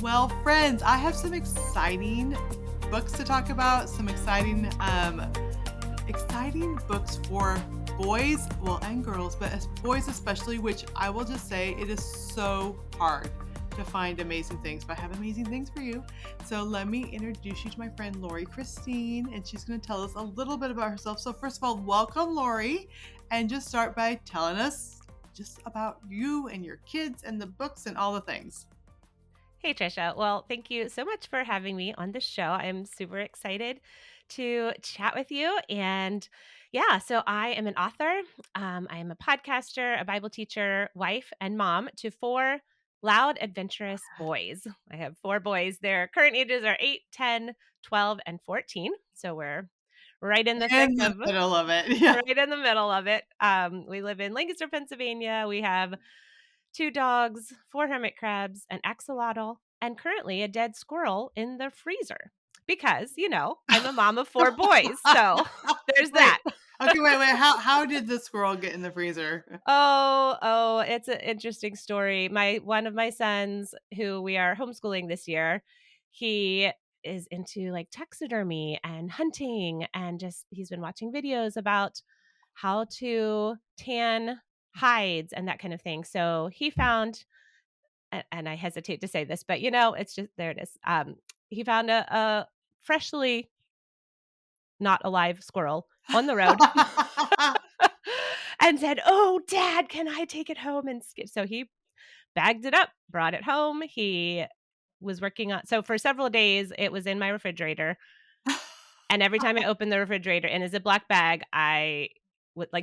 Well, friends, I have some exciting books to talk about, some exciting books for boys, well, and girls, but as boys especially, which I will just say it is so hard to find amazing things, but I have amazing things for you. So let me introduce you to my friend Laurie Christine, and she's going to tell us a little bit about herself. So first of all, welcome, Laurie, and just start by telling us just about you and your kids and the books and all the things. Hey, Trisha. Well, thank you so much for having me on the show. I'm super excited to chat with you. And yeah, so I am an author. I am a podcaster, a Bible teacher, wife, and mom to four loud, adventurous boys. I have four boys. Their current ages are 8, 10, 12, and 14. So we're right in the thick In the of middle of it. Yeah. right in the middle of it. We live in Lancaster, Pennsylvania. We have two dogs, four hermit crabs, an axolotl, and currently a dead squirrel in the freezer because, I'm a mom of four boys. So there's Wait. that. Okay, wait. How did the squirrel get in the freezer? Oh, it's an interesting story. One of my sons, who we are homeschooling this year, he is into like taxidermy and hunting, and just he's been watching videos about how to tan hides and that kind of thing. So he found, and I hesitate to say this, but it's just there it is. He found a freshly not alive squirrel on the road and said, "Oh, Dad, can I take it home and skip?" So he bagged it up, brought it home. He was working on, so for several days, it was in my refrigerator. And every time I opened the refrigerator in a Ziploc bag, I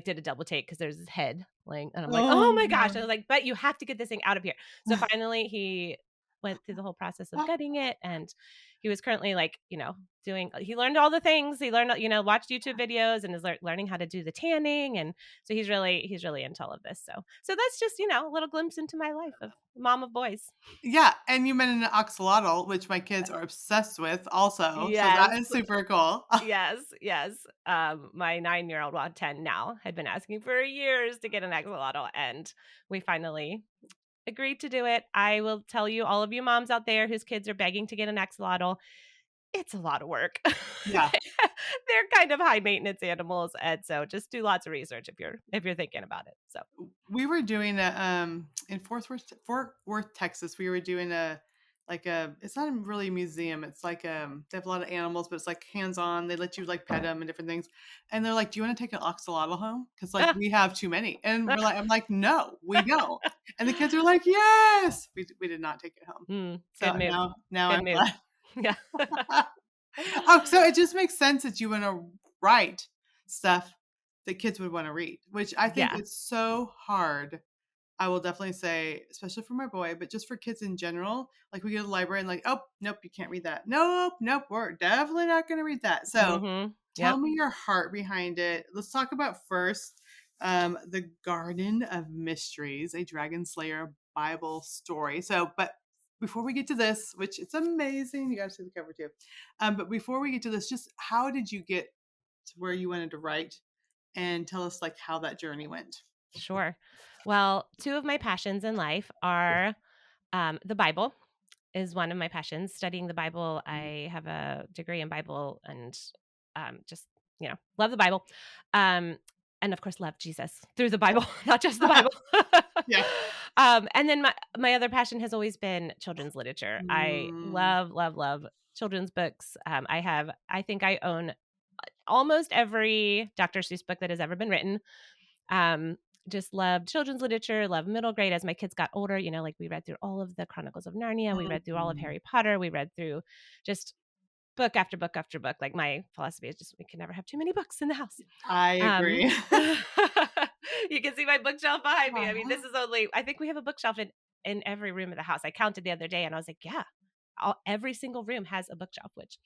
did a double take because there's his head laying, and I'm like, Oh "Oh my gosh." I no. was like, "But you have to get this thing out of here." So finally he went through the whole process of gutting it, and he was currently doing he learned all the things. He learned, watched YouTube videos and is learning how to do the tanning, and so he's really into all of this. So that's just, a little glimpse into my life of mom of boys. Yeah, and you mentioned an axolotl, which my kids are obsessed with also, so Yes. that is super cool. Yes, yes. My 9-year-old, well, 10 now, had been asking for years to get an axolotl, and we finally agreed to do it. I will tell you, all of you moms out there whose kids are begging to get an axolotl, it's a lot of work. Yeah. They're kind of high maintenance animals, and so just do lots of research if you're thinking about it. So We were doing in Fort Worth, Texas, we were doing it's not really a museum. It's like they have a lot of animals, but it's like hands-on. They let you like pet them and different things. And they're like, "Do you want to take an axolotl home? Because like ah, we have too many." And I'm like, "No, we don't." And the kids are like, "Yes." We did not take it home. good So move. now Good I'm move. glad. Yeah. Oh, so it just makes sense that you want to write stuff that kids would want to read, which I think Yeah. is so hard. I will definitely say, especially for my boy, but just for kids in general, like we go to the library and like, oh, nope, you can't read that. Nope, we're definitely not going to read that. So tell Yep. me your heart behind it. Let's talk about first The Garden of Mysteries, a Dragon Slayer Bible story. So, but before we get to this, which it's amazing, you got to see the cover too. But before we get to this, just how did you get to where you wanted to write, and tell us like how that journey went? Sure. Well, two of my passions in life are the Bible is one of my passions. Studying the Bible, I have a degree in Bible, and just love the Bible, um, and of course love Jesus through the Bible, not just the Bible. Yeah. And then my other passion has always been children's literature. I Mm. love love love children's books. I think I own almost every Dr. Seuss book that has ever been written. Um, just love children's literature, love middle grade. As my kids got older, like we read through all of the Chronicles of Narnia, we read through all of Mhm. Harry Potter, we read through just book after book after book. Like my philosophy is just we can never have too many books in the house. I Um, agree. you can see my bookshelf behind me. I mean, Uh-huh. this is only I think we have a bookshelf in every room of the house. I counted the other day and I was like, yeah, every single room has a bookshelf, which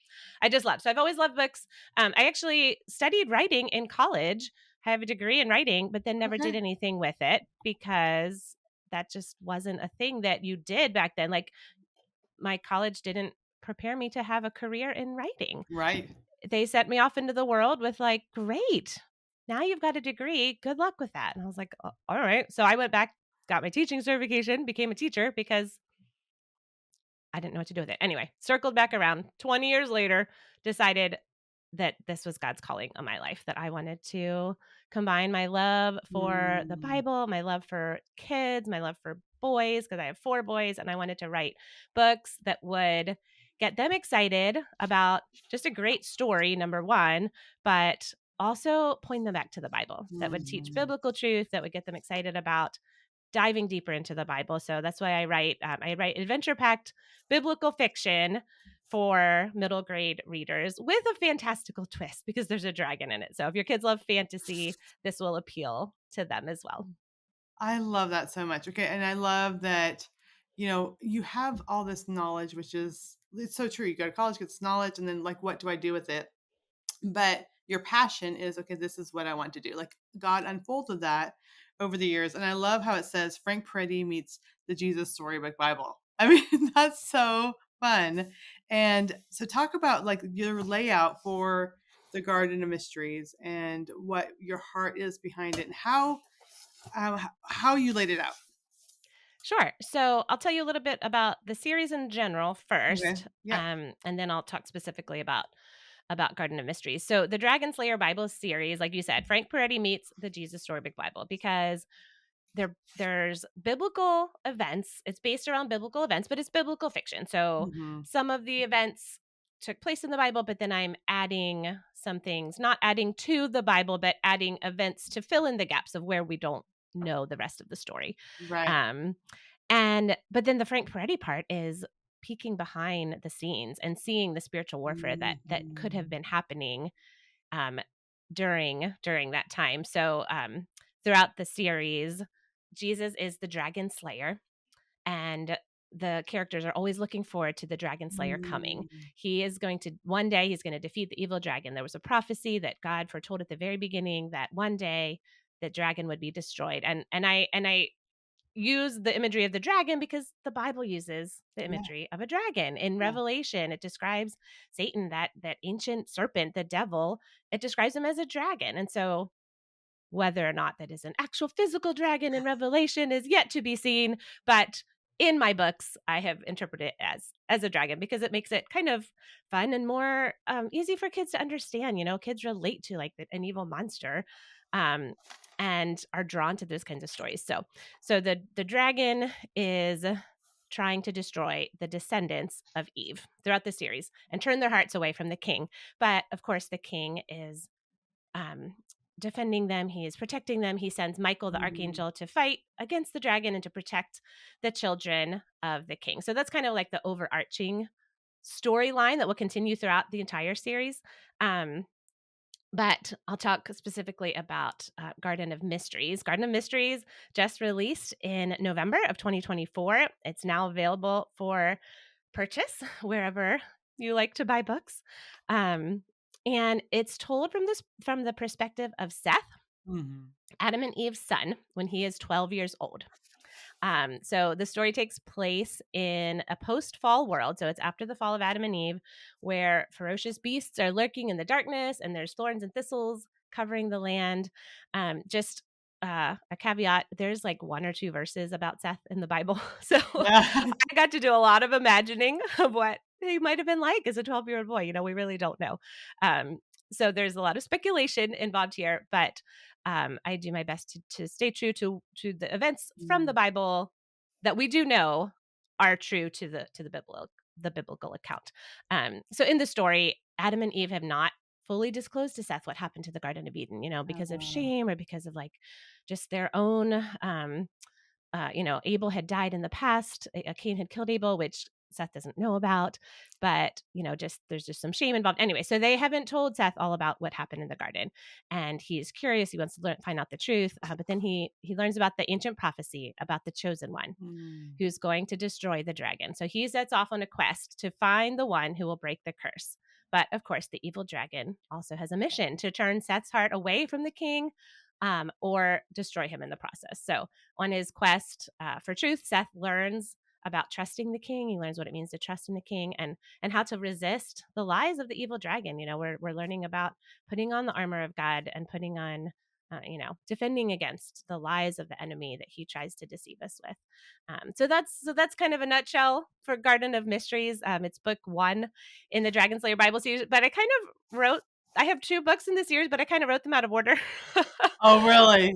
I just love. So I've always loved books. I actually studied writing in college. I have a degree in writing, but then never did Okay. anything with it because that just wasn't a thing that you did back then. Like my college didn't prepare me to have a career in writing. Right. They sent me off into the world with like, great, now you've got a degree. Good luck with that. And I was like, all right. So I went back, got my teaching certification, became a teacher because I didn't know what to do with it. Anyway, circled back around 20 years later, decided that this was God's calling on my life, that I wanted to combine my love for the Mm. Bible, my love for kids, my love for boys, because I have 4 boys, and I wanted to write books that would get them excited about just a great story, number 1, but also point them back to the Bible, that would teach Mhm. biblical truth, that would get them excited about diving deeper into the Bible. So that's why I write adventure packed biblical fiction for middle grade readers with a fantastical twist because there's a dragon in it. So if your kids love fantasy, this will appeal to them as well. I love that so much. Okay, and I love that, you have all this knowledge, which is it's so true. You go to college, get this knowledge, and then like, what do I do with it? But your passion is, okay, this is what I want to do. Like God unfolded that over the years. And I love how it says Frank Peretti meets the Jesus Storybook Bible. I mean, that's so fun. And so talk about like your layout for the Garden of Mysteries and what your heart is behind it and how you laid it out. Sure. So I'll tell you a little bit about the series in general Okay. first, Yeah. and then I'll talk specifically about Garden of Mysteries. So the Dragon Slayer Bible series, like you said, Frank Peretti meets the Jesus Storybook Bible because there's biblical events. It's based around biblical events, but it's biblical fiction. So Hmm. some of the events took place in the Bible, but then I'm adding some things, not adding to the Bible, but adding events to fill in the gaps of where we don't know the rest of the story. Right. Um, and but then the Frank Peretti part is peeking behind the scenes and seeing the spiritual warfare that could have Mhm. been happening um, during that time. So throughout the series, Jesus is the dragon slayer, and the characters are always looking forward to the dragon slayer coming. Mm. He is going to one day he's going to defeat the evil dragon. There was a prophecy that God foretold at the very beginning that one day the dragon would be destroyed. And I use the imagery of the dragon because the Bible uses the Yeah. imagery of a dragon. In Yeah. Revelation, it describes Satan, that ancient serpent, the devil, it describes him as a dragon. And so whether or not that is an actual physical dragon in Revelation is yet to be seen, but in my books, I have interpreted it as a dragon because it makes it kind of fun and more easy for kids to understand. You know, kids relate to like an evil monster, um, and are drawn to those kinds of stories. So the dragon is trying to destroy the descendants of Eve throughout the series and turn their hearts away from the king. But of course, the king is um, defending them. He is protecting them. He sends Michael, the Mhm. archangel, to fight against the dragon and to protect the children of the king. So that's kind of like the overarching storyline that will continue throughout the entire series. Um, but I'll talk specifically about Garden of Mysteries. Garden of Mysteries just released in November of 2024. It's now available for purchase wherever you like to buy books. Um, and it's told from the perspective of Seth, Mhm. Adam and Eve's son, when he is 12 years old. So the story takes place in a post-fall world. So it's after the fall of Adam and Eve, where ferocious beasts are lurking in the darkness, and there's thorns and thistles covering the land. Just a caveat: there's like 1 or 2 verses about Seth in the Bible, so Yeah. I got to do a lot of imagining of what he might have been like as a 12-year-old boy. You know, we really don't know. Um, so there's a lot of speculation involved here, but I do my best to stay true to the events from the Mm. Bible that we do know are true to the biblical account. So in the story, Adam and Eve have not fully disclosed to Seth what happened to the Garden of Eden, you know, because of Oh. shame or because of like just their own Abel had died in the past. Cain had killed Abel, which Seth doesn't know about, but just there's just some shame involved. Anyway, so they haven't told Seth all about what happened in the garden, and he's curious. He wants to find out the truth, but then he learns about the ancient prophecy about the chosen one Mm. who's going to destroy the dragon. So he sets off on a quest to find the one who will break the curse. But of course, the evil dragon also has a mission to turn Seth's heart away from the king, or destroy him in the process. So on his quest for truth, Seth learns about trusting the king. He learns what it means to trust in the king and how to resist the lies of the evil dragon. We're learning about putting on the armor of God and putting on defending against the lies of the enemy that he tries to deceive us with. So that's kind of a nutshell for Garden of Mysteries. It's book one in the Dragon Slayer Bible series, but I kind of wrote. I have two books in the series, but I kind of wrote them out of order. Oh, really?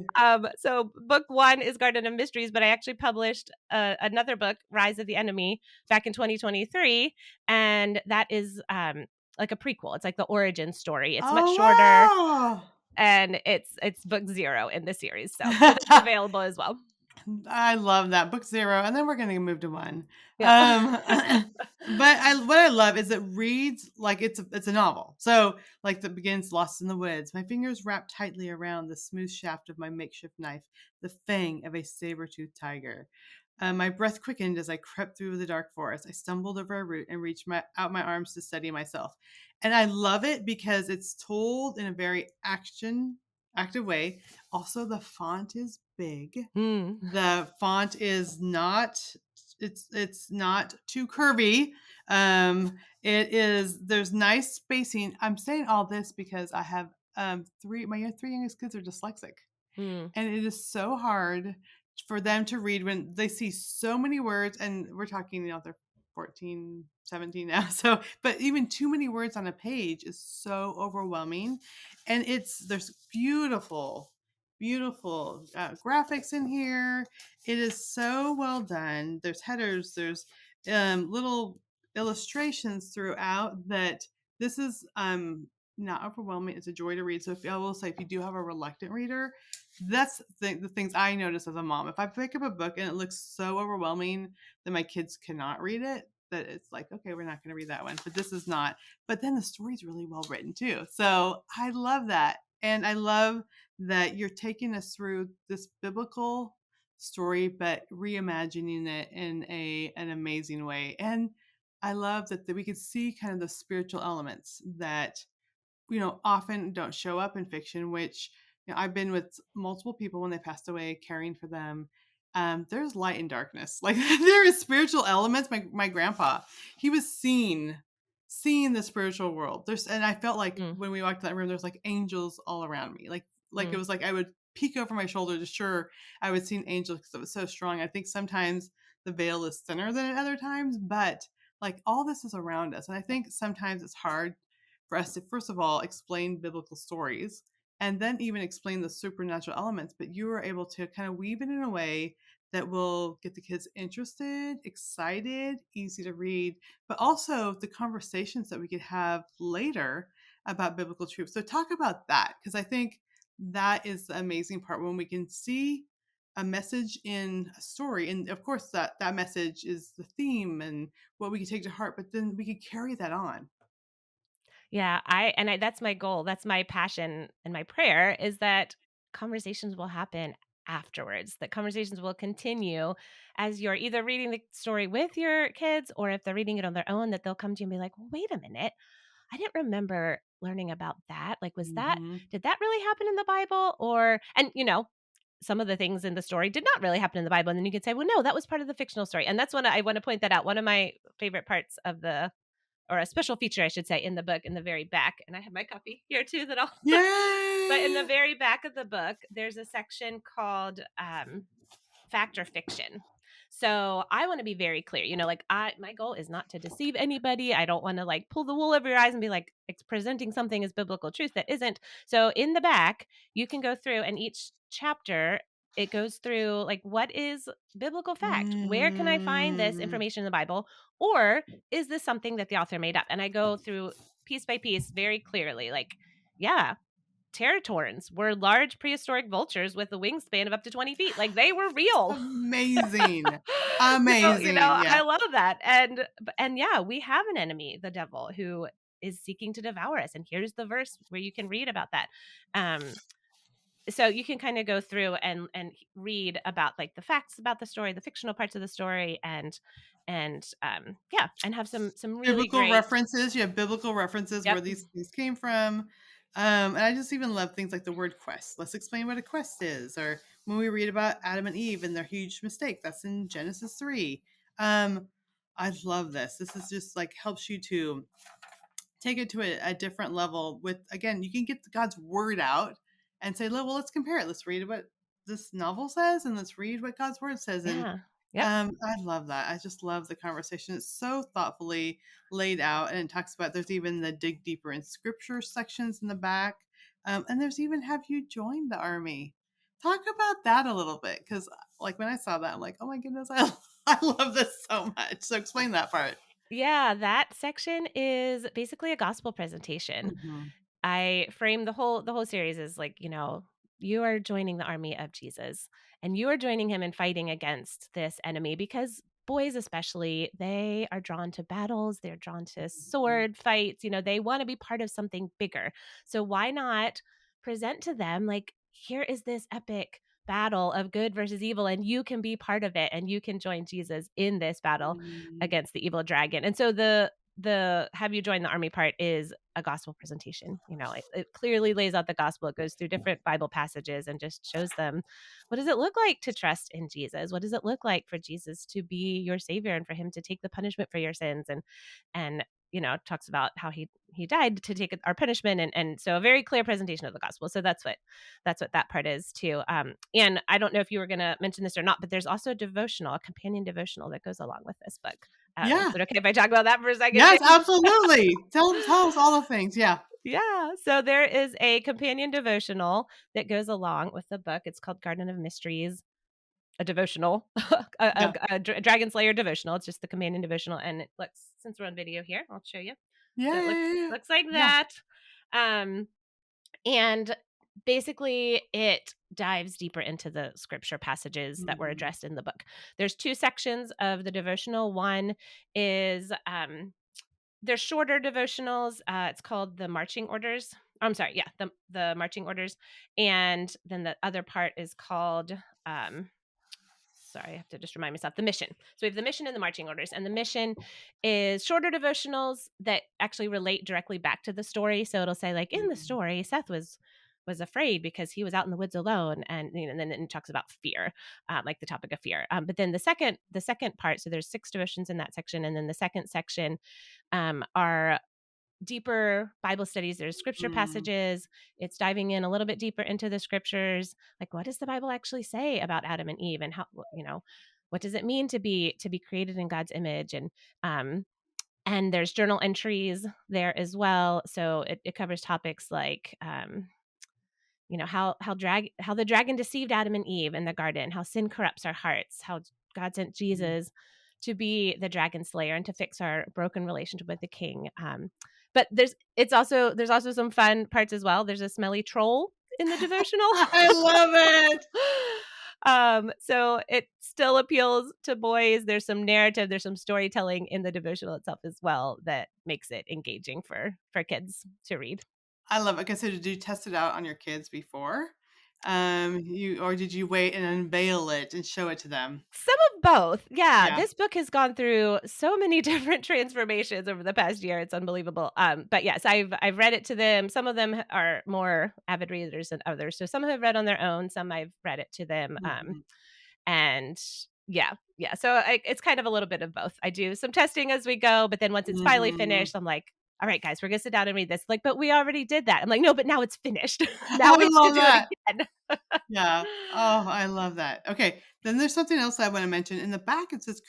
So book one is Garden of Mysteries, but I actually published another book, Rise of the Enemy, back in 2023, and that is like a prequel. It's like the origin story. It's much shorter, Oh, and it's book zero in the series. So that's wow. available as well. I love that. Book 0, and then we're gonna move to 1. Yeah. But what I love is it reads like it's a novel. So, like, that begins lost in the woods. My fingers wrapped tightly around the smooth shaft of my makeshift knife, the fang of a saber-toothed tiger. My breath quickened as I crept through the dark forest. I stumbled over a root and reached out my arms to steady myself. And I love it because it's told in a very active way. Also, the font is big. Mm. The font is not it's not too curvy. It is there's nice spacing. I'm saying all this because I have three youngest kids are dyslexic. Mm. And it is so hard for them to read when they see so many words, and we're talking, they're 14, 17 now. So, but even too many words on a page is so overwhelming. And there's beautiful graphics in here. It is so well done. There's headers, there's little illustrations throughout that this is not overwhelming. It's a joy to read. So I will say, if you do have a reluctant reader, that's the things I notice as a mom. If I pick up a book and it looks so overwhelming that my kids cannot read it, that it's like, okay, we're not going to read that one. But this is not. But then the story's really well written too. So I love that. And I love that you're taking us through this biblical story, but reimagining it in an amazing way. And I love that we could see kind of the spiritual elements that often don't show up in fiction, which, I've been with multiple people when they passed away, caring for them. There's light and darkness. Like, there is spiritual elements. My grandpa, he was seeing the spiritual world. And I felt like Mm. when we walked to that room, there's like angels all around me. Like it Mm. was like I would peek over my shoulder to sure I would see an angel because it was so strong. I think sometimes the veil is thinner than at other times, but like all this is around us. And I think sometimes it's hard for us to, first of all, explain biblical stories and then even explain the supernatural elements. But you were able to kind of weave it in a way that will get the kids interested, excited, easy to read, but also the conversations that we could have later about biblical truth. So, talk about that, because I think that is the amazing part when we can see a message in a story. And of course, that message is the theme and what we can take to heart, but then we could carry that on. Yeah, that's my goal. That's my passion and my prayer is that conversations will happen afterwards. That conversations will continue as you're either reading the story with your kids or if they're reading it on their own, that they'll come to you and be like, well, wait a minute. I didn't remember learning about that. Like, Mhm. did that really happen in the Bible? Some of the things in the story did not really happen in the Bible. And then you could say, well, no, that was part of the fictional story. And that's when I want to point that out. One of my favorite parts of or a special feature, I should say, in the book in the very back. And I have my copy here too that I'll, but in the Yay! very back of the book, there's a section called fact or fiction. So I want to be very clear. My goal is not to deceive anybody. I don't want to like pull the wool over your eyes and be like presenting something as biblical truth that isn't. So in the back, you can go through and each chapter it goes through like what is biblical fact? Where can I find this Mm. information in the Bible? Or is this something that the author made up? And I go through piece by piece very clearly like yeah, Territorns were large prehistoric vultures with a wingspan of up to 20 feet. Like they were real. Amazing. So, Amazing, yeah. I love that. And yeah, we have an enemy, the devil, who is seeking to devour us. And here's the verse where you can read about that. Um, so you can kind of go through and read about like the facts about the story, the fictional parts of the story, and yeah, and have some really Biblical great. references, you have biblical references Yep. where these things came from. And I just even love things like the word quest. Let's explain what a quest is. Or when we read about Adam and Eve and their huge mistake, that's in Genesis 3. I love this. This is just like helps you to take it to a different level with, again, you can get God's word out and say, well, let's compare it. Let's read what this novel says and let's read what God's word says. And Yeah. Yep. I love that. I just love the conversation. It's so thoughtfully laid out, and it talks about there's even the dig deeper in scripture sections in the back, and there's even have you joined the army. Talk about that a little bit, because like when I saw that, I'm like, oh my goodness, I love this so much. So explain that part. Yeah, that section is basically a gospel presentation. Mhm. I frame the whole series as like, you are joining the army of Jesus and you are joining him in fighting against this enemy because boys especially, they are drawn to battles, they're drawn to Mhm. sword fights, they want to be part of something bigger. So why not present to them like here is this epic battle of good versus evil and you can be part of it and you can join Jesus in this battle Mhm. against the evil dragon. And so the have you join the army part is a gospel presentation. It clearly lays out the gospel. It goes through different Bible passages and just shows them what does it look like to trust in Jesus? What does it look like for Jesus to be your savior and for him to take the punishment for your sins? And talks about how he died to take our punishment, and so a very clear presentation of the gospel. So that's what that part is too. And I don't know if you were going to mention this or not, but there's also a devotional, a companion devotional that goes along with this book. Is Yeah. it okay if I talk about that for a second Yes, too? absolutely. Tell us all the things. Yeah. Yeah. So there is a companion devotional that goes along with the book. It's called Garden of Mysteries, a devotional, Yeah. Dragon Slayer devotional. It's just the companion devotional, and it looks since we're on video here, I'll show you. Yeah. So it looks Yeah. Yeah. looks like Yeah. that. Um, and basically it dives deeper into the scripture passages that were Mhm. addressed in the book. There's two sections of the devotional. One is they're shorter devotionals. It's called the marching orders. I'm sorry, yeah, the marching orders. And then the other part is called um sorry, I have to just remind myself the mission. So we have the mission and the marching orders. And the mission is shorter devotionals that actually relate directly back to the story. So it'll say, like, in the Mhm. story, Seth was afraid because he was out in the woods alone, and and then it talks about fear, like the topic of fear. But then the second part, so there's 6 devotions in that section, and then the second section are deeper Bible studies. There's scripture Mm. passages. It's diving in a little bit deeper into the scriptures. Like, what does the Bible actually say about Adam and Eve, and how, what does it mean to be created in God's image? Um, and there's journal entries there as well. So it covers topics like, how the dragon deceived Adam and Eve in the garden, how sin corrupts our hearts, how God sent Mm. Jesus to be the dragon slayer and to fix our broken relationship with the king. But there's also some fun parts as well. There's a smelly troll in the devotional. I love it. So it still appeals to boys. There's some narrative, there's some storytelling in the devotional itself as well that makes it engaging for kids to read. I love it. Okay, so did you test it out on your kids before? Did you wait and unveil it and show it to them? Some of both. Yeah, Yeah. this book has gone through so many different transformations over the past year. It's unbelievable. But yes, I've read it to them. Some of them are more avid readers than others. So some have read on their own, some I've read it to them. Mhm. And yeah, yeah. So it's kind of a little bit of both. I do some testing as we go, but then once it's finally Mhm. finished, I'm like, all right, guys, we're gonna sit down and read this. Like, but we already did that. I'm like, no, but now it's finished. Now I we have to love do it that. again. Yeah. Oh, I love that. Okay. Then there's something else I want to mention. In the back, it says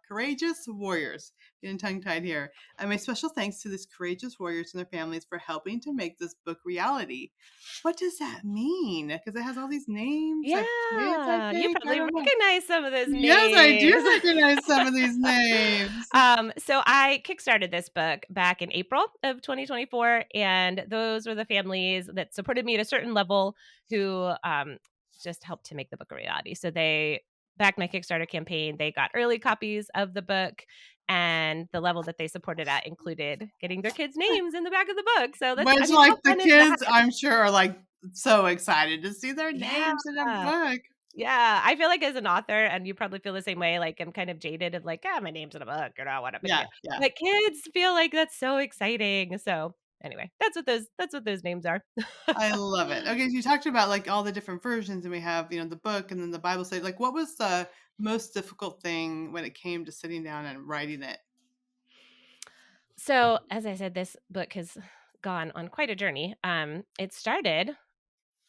courageous warriors. Getting tongue tied here. And my special thanks to these courageous warriors and their families for helping to make this book reality. What does that mean? Because it has all these names of kids, I Yeah, you think. I probably don't know. recognize some of those Yes, I do names. recognize some of these names. So I kickstarted this book back in April of 2024, and those were the families that supported me at a certain level who just helped to make the book a reality. So they backed my Kickstarter campaign. They got early copies of the book, and the level that they supported at included getting their kids' names in the back of the book. So that's, I Which, mean, how like, the fun is that? kids, I'm sure, are, like, so excited to see their Yeah. names in a book. Yeah, I feel like as an author, and you probably feel the same way, like, I'm kind of jaded of like, my name's in a book, what a big Yeah, deal." yeah. But kids feel like that's so exciting. So, anyway, that's what those names are. I love it. Okay, so you talked about, like, all the different versions, and we have, the book and then the Bible study. Like, what was the most difficult thing when it came to sitting down and writing it? So, as I said, this book has gone on quite a journey. It started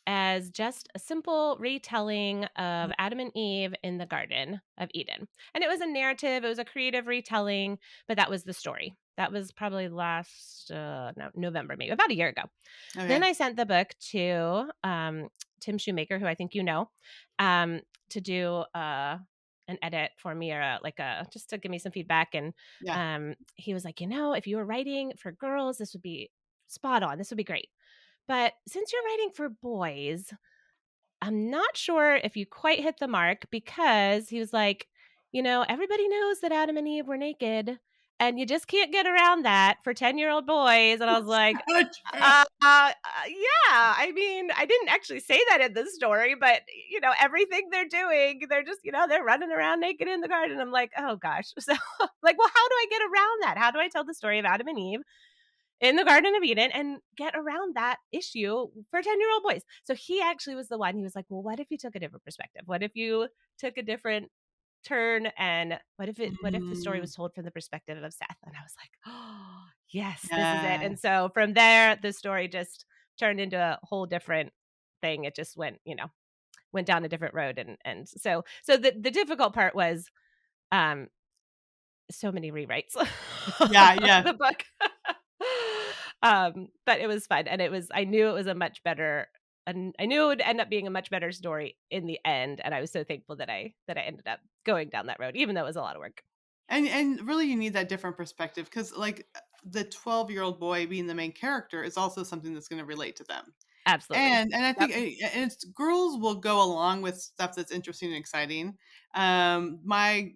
as just a simple retelling of Adam and Eve in the Garden of Eden. And it was a narrative, it was a creative retelling, but that was the story. That was probably last no, November, maybe about a year ago. Then Okay. I sent the book to Tim Shoemaker, who I think you know, um, to do an edit for me, or like a just to give me some feedback. And Yeah. he was like, if you were writing for girls, this would be spot on. This would be great. But since you're writing for boys, I'm not sure if you quite hit the mark, because he was like, everybody knows that Adam and Eve were naked, and you just can't get around that for 10-year-old boys. And I was like, So true. yeah, I mean, I didn't actually say that in the story, but everything they're doing, they're just, they're running around naked in the garden. I'm like, oh gosh. So like, well, how do I get around that? How do I tell the story of Adam and Eve in the Garden of Eden and get around that issue for 10-year-old boys? So he actually was the one. He was like, well, what if you took a different perspective? What if you took a different turn, and what if the story Mm, was told from the perspective of Seth? And I was like, oh yes, this is it. yeah. And so from there, the story just turned into a whole different thing. It just went down a different road. And so the difficult part was um so many rewrites Yeah, of yeah. the book. But it was fun, and I knew it was a much better, and I knew it would end up being a much better story in the end, and I was so thankful that I ended up going down that road, even though it was a lot of work. And really you need that different perspective because like the 12-year-old boy being the main character is also something that's going to relate to them. Absolutely. And I Yep. think and it's girls will go along with stuff that's interesting and exciting. My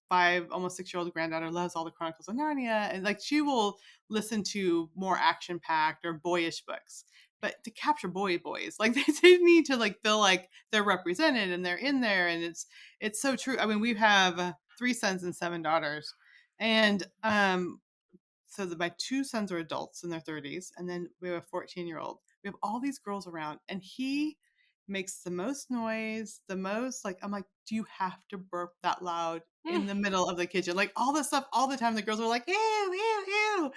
5, almost 6-year-old granddaughter loves all the Chronicles of Narnia, and like she will listen to more action-packed or boyish books. But to capture boys, like they need to like feel like they're represented and they're in there, and it's so true. I mean, we have 3 sons and 7 daughters, and so my 2 sons are adults in their 30s, and then we have a 14-year-old. We have all these girls around, and he makes the most noise, the most like I'm like, do you have to burp that loud Mm, in the middle of the kitchen? Like all this stuff all the time. The girls are like, ew, ew, ew.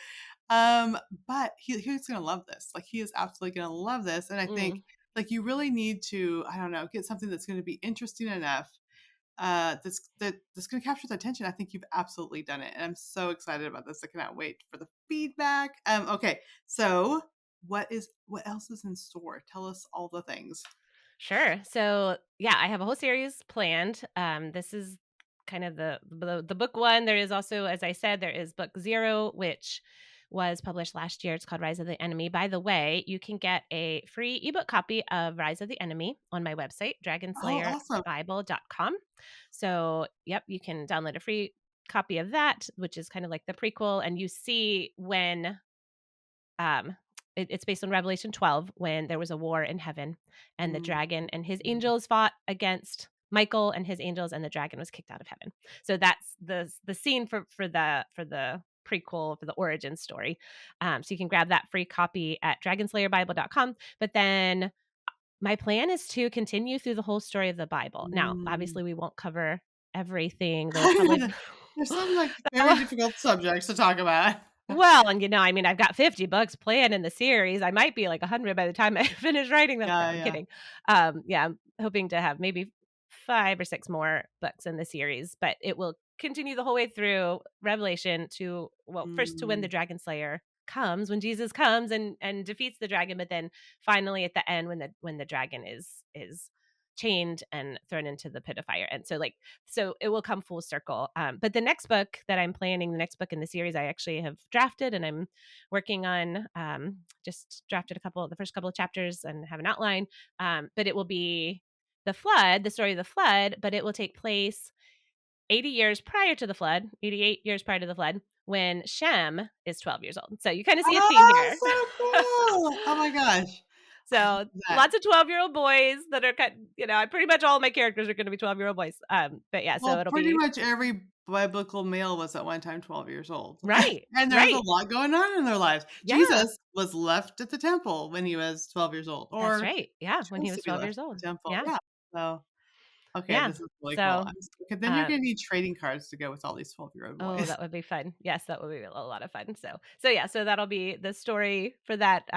But he's gonna love this. Like he is absolutely gonna love this. And I think mm. like you really need to, I don't know, get something that's gonna be interesting enough that's going to capture the attention. I think you've absolutely done it, and I'm so excited about this. I cannot wait for the feedback. Okay, so what else is in store? Tell us all the things. Sure. So, yeah, I have a whole series planned. This is kind of the book one. There is also, as I said, there is book 0, which was published last year. It's called Rise of the Enemy. By the way, you can get a free ebook copy of Rise of the Enemy on my website, Oh, awesome! dragonslayerbible.com. So, yep, you can download a free copy of that, which is kind of like the prequel, and you see when um it's based on Revelation 12, when there was a war in heaven, and the Mm, dragon and his angels fought against Michael and his angels, and the dragon was kicked out of heaven. So that's the scene for the prequel, for the origin story. So you can grab that free copy at dragonslayerbible.com. But then my plan is to continue through the whole story of the Bible. Now, mm. obviously, we won't cover everything. There's probably There's some like very difficult subjects to talk about. well, and, I mean, I've got 50 books planned in the series. I might be like 100 by the time I finish writing them. No, Yeah, I'm yeah. kidding. Yeah, I'm hoping to have maybe 5 or 6 more books in the series, but it will continue the whole way through Revelation to, well, first to when the Mm, dragon slayer comes, when Jesus comes and defeats the dragon, but then finally at the end when the dragon is chained and thrown into the pit of fire. And so it will come full circle. But the next book that I'm planning, the next book in the series, I actually have drafted, and I'm working on. Just drafted the first couple of chapters, and have an outline. But it will be the story of the flood, but it will take place 80 years prior to the flood, 88 years prior to the flood, when Shem is 12 years old. So you kind of see a theme oh, here. so cool! Oh my gosh, I love So that. lots of 12-year-old boys that are I pretty much all my characters are going to be 12-year-old boys. But yeah, so Well, it'll pretty be much every biblical male was at one time 12 years old. right, And there was a right. lot going on in their lives. Yeah, Jesus was left at the temple when he was 12 years old, that's or right. Yeah, when he supposed was to be 12 left years at old. the temple. Yeah. Yeah. So Okay, Yeah. this is really cool. So, Okay, then you're um gonna need trading cards to go with all these 12-year-old oh, boys. that would be fun. Yes, that would be a lot of fun. So yeah, so that'll be the story for that.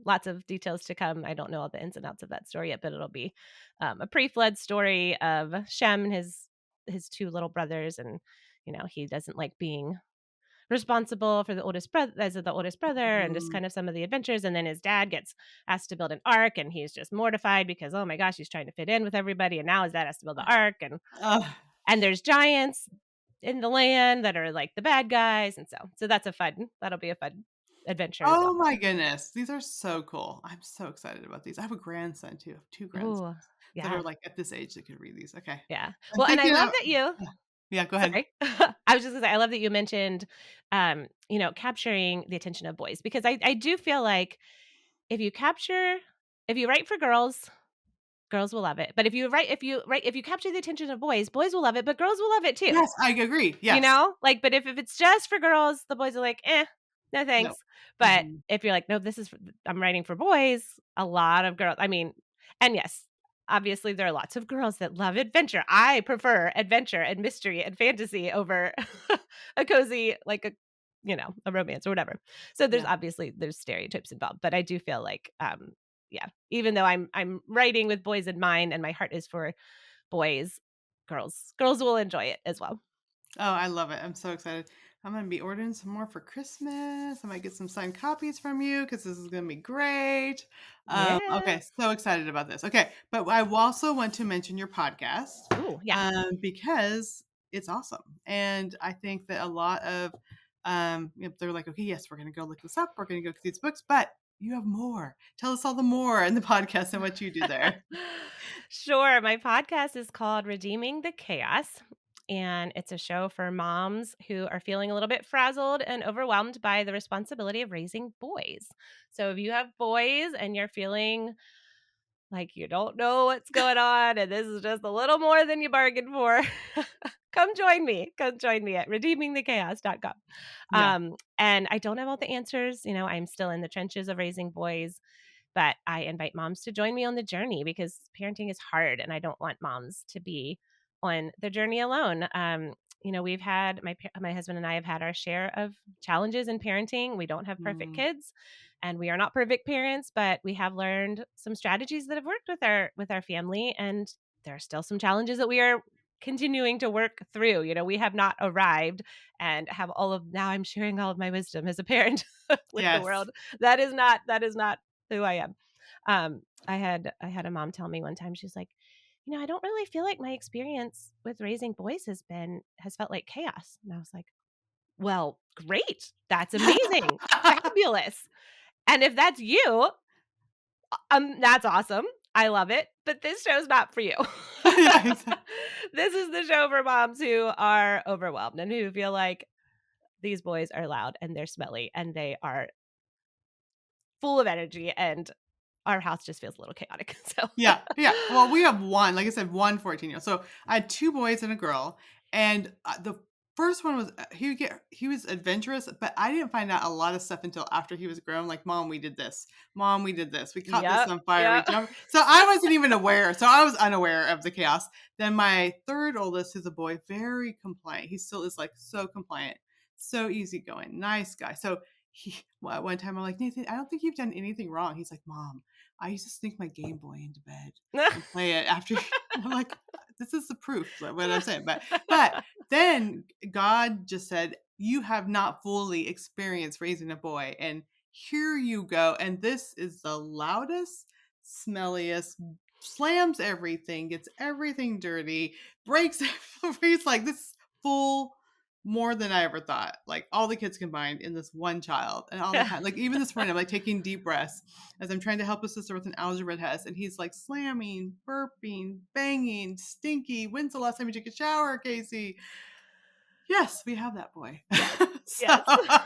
Lots of details to come. I don't know all the ins and outs of that story yet, but it'll be a pre-flood story of Shem and his two little brothers, and he doesn't like being responsible for the oldest brother as the oldest brother, and just Mm. kind of some of the adventures. And then his dad gets asked to build an ark, and he's just mortified because oh my gosh, he's trying to fit in with everybody, and now his dad has to build the ark, Ugh. and there's giants in the land that are like the bad guys, and so that'll be a fun adventure as Oh well. my goodness, these are so cool. I'm so excited about these. I have a grandson too, 2 Ooh, grandsons that are, yeah, like, at this age that could read these. Okay. yeah. I'm Well, and I thinking love of that you yeah. Yeah, go ahead. sorry. I was just gonna say, I love that you mentioned, capturing the attention of boys, because I do feel like if you capture if you write for girls, girls will love it. But if you capture the attention of boys, boys will love it, but girls will love it too. Yes, I agree. Yes. Like, but if it's just for girls, the boys are like, "Eh, no No. thanks." But Mhm. if you're like, "No, this is I'm writing for boys," a lot of girls and yes, obviously there are lots of girls that love adventure. I prefer adventure and mystery and fantasy over a cozy a romance or whatever. So Yeah. there's stereotypes involved, but I do feel like yeah, even though I'm writing with boys in mind and my heart is for boys, girls will enjoy it as well. Oh, I love it. I'm so excited. I'm gonna be ordering some more for Christmas. I might get some signed copies from you because this is gonna be great. Yeah. Okay, so excited about this. Okay, but I also want to mention your podcast Ooh, yeah. because it's awesome, and I think that a lot of they're like, okay, yes, we're gonna go look this up. We're gonna go get these books, but you have more. Tell us all the more in the podcast and what you do there. Sure. My podcast is called Redeeming the Chaos, and it's a show for moms who are feeling a little bit frazzled and overwhelmed by the responsibility of raising boys. So if you have boys and you're feeling like you don't know what's going on and this is just a little more than you bargained for, come join me. Come join me at redeemingthechaos.com. Yeah. And I don't have all the answers. I'm still in the trenches of raising boys, but I invite moms to join me on the journey because parenting is hard and I don't want moms to be on the journey alone. We've had my husband and I have had our share of challenges in parenting. We don't have perfect Mm, kids and we are not perfect parents, but we have learned some strategies that have worked with our family, and there are still some challenges that we are continuing to work through. We have not arrived and have all of now I'm sharing all of my wisdom as a parent with the yes. world. That is not who I am. I had a mom tell me one time, she's like, I don't really feel like my experience with raising boys has felt like chaos. And I was like, well, great. That's amazing. Fabulous. And if that's you, that's awesome. I love it. But this show's not for you. Yeah, exactly. This is the show for moms who are overwhelmed and who feel like these boys are loud and they're smelly and they are full of energy, and our house just feels a little chaotic. So Yeah, yeah. Well, we have one, like I said, one 14-year-old. So I had 2 boys and a girl, and, the first one was, he was adventurous, but I didn't find out a lot of stuff until after he was grown, like, "Mom, we did this. Mom, we did this. We caught this yep, on fire. We yep. jumped." So I wasn't even aware. So I was unaware of the chaos. Then my 3rd oldest, who's a boy, very compliant. He still is, like, so compliant, so easygoing, nice guy. So one time I'm like, "Nathan, I don't think you've done anything wrong." He's like, "Mom, I used to sneak my Game Boy into bed and play it after." I'm like, "This is the proof of what I'm saying." But then God just said, "You have not fully experienced raising a boy, and here you go." And this is the loudest, smelliest, slams everything, gets everything dirty, breaks. He's like this full more than I ever thought. Like all the kids combined in this one child, and all the time, like even this morning, I'm like taking deep breaths as I'm trying to help a sister with an algebra test, and he's like slamming, burping, banging, stinky. When's the last time you took a shower, Casey? Yes, we have that boy. Yes, So, yes.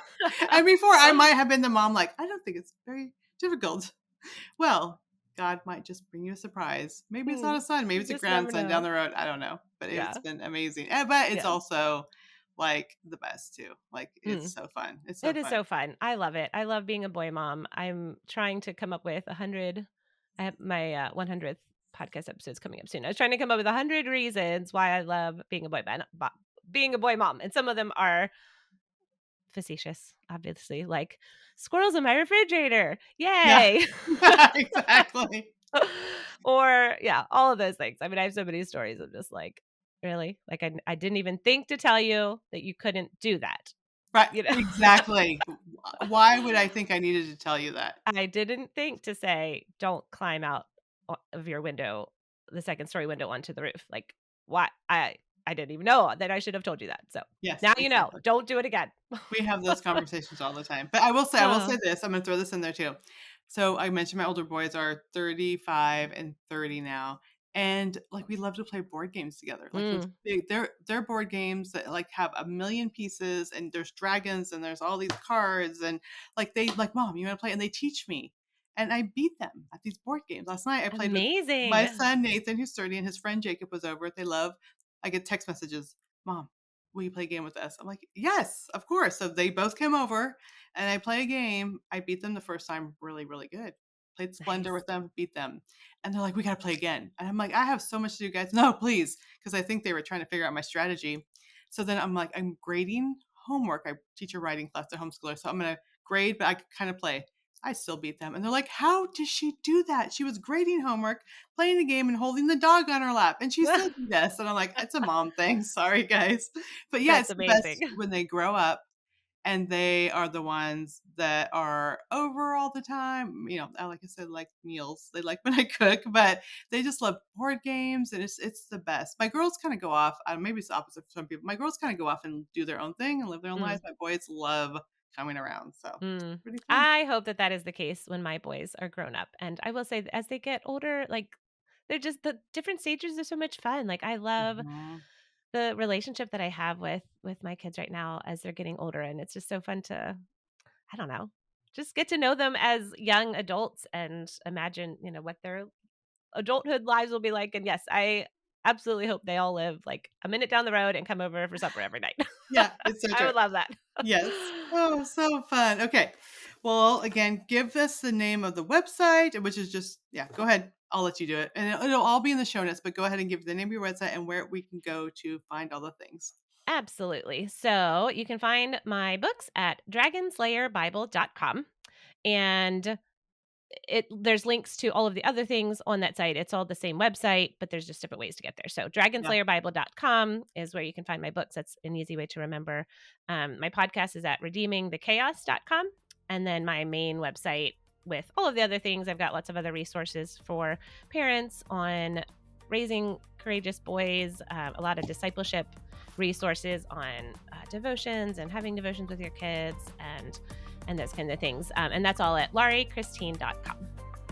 and before I might have been the mom, like, I don't think it's very difficult. Well, God might just bring you a surprise. Maybe it's not Hmm, a son, maybe you it's a just never grandson down know. the road. I don't know, but it's Yeah, been amazing. But it's yeah. also like the best too. Like it's Mm. so fun. It's so It is fun. so fun. I love it. I love being a boy mom. I'm trying to come up with 100 I have my, 100th podcast episodes coming up soon. I was trying to come up with 100 reasons why I love being a boy mom, and some of them are facetious, obviously, like squirrels in my refrigerator. Yeah. Yay. Exactly. Or yeah, all of those things. I mean, I have so many stories of just like, really? Like I didn't even think to tell you that you couldn't do that, Right, you know? exactly. Why would I think I needed to tell you that? I didn't think to say, "Don't climb out of your window, the second story window onto the roof." Like, why? I didn't even know that I should have told you that. So Yes, now you know. exactly. Don't do it again. We have those conversations all the time. But I will Oh, say this, I'm gonna throw this in there too. So I mentioned my older boys are 35 and 30 now. And like we love to play board games together. Like those mm, big they're board games that like have a million pieces and there's dragons and there's all these cards and like they like, Mom, you wanna play? And they teach me. And I beat them at these board games. Last night I played with my amazing. son Nathan, who's 30, and his friend Jacob was over. They love I get text messages, Mom, will you play a game with us? I'm like, yes, of course. So they both came over and I play a game. I beat them the first time really, really good. Played Splendor Nice. with them, beat them. And they're like, we got to play again. And I'm like, I have so much to do, guys. No, please. Because I think they were trying to figure out my strategy. So then I'm like, I'm grading homework. I teach a writing class to homeschooler. So I'm going to grade, but I kind of play. I still beat them. And they're like, how does she do that? She was grading homework, playing the game, and holding the dog on her lap. And she still beat us. And I'm like, it's a mom thing. Sorry, guys. But yeah, That's it's the amazing. best when they grow up and they are the ones that are over all the time. You know, like I said, like meals. They like when I cook, but they just love board games, and it's the best. My girls kind of go off. Maybe it's the opposite for some people. My girls kind of go off and do their own thing and live their own Mm, lives. My boys love coming around, so mm. pretty fun. I hope that that is the case when my boys are grown up. And I will say, that as they get older, like they're just the different stages are so much fun. Like I love Mhm. the relationship that I have with my kids right now as they're getting older, and it's just so fun to, I don't know, just get to know them as young adults and imagine, what their adulthood lives will be like. And yes, I absolutely hope they all live like a minute down the road and come over for supper every night. Yeah, it's so I true. would love that. Yes. Oh, so fun. Okay. Well, again, give us the name of the website, which is just, yeah, go ahead. I'll let you do it. And it'll all be in the show notes, but go ahead and give the name of your website and where we can go to find all the things. Absolutely. So you can find my books at dragonslayerbible.com. And there's links to all of the other things on that site. It's all the same website, but there's just different ways to get there. So Yeah. dragonslayerbible.com is where you can find my books. That's an easy way to remember. My podcast is at redeemingthechaos.com. And then my main website with all of the other things, I've got lots of other resources for parents on raising courageous boys, a lot of discipleship resources on devotions and having devotions with your kids and those kinds of things. And that's all at lauriechristine.com.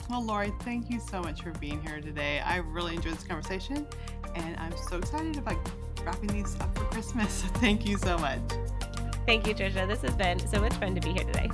Well, Laurie, thank you so much for being here today. I really enjoyed this conversation, and I'm so excited about wrapping these up for Christmas. Thank you so much. Thank you, Trisha. This has been so much fun to be here today.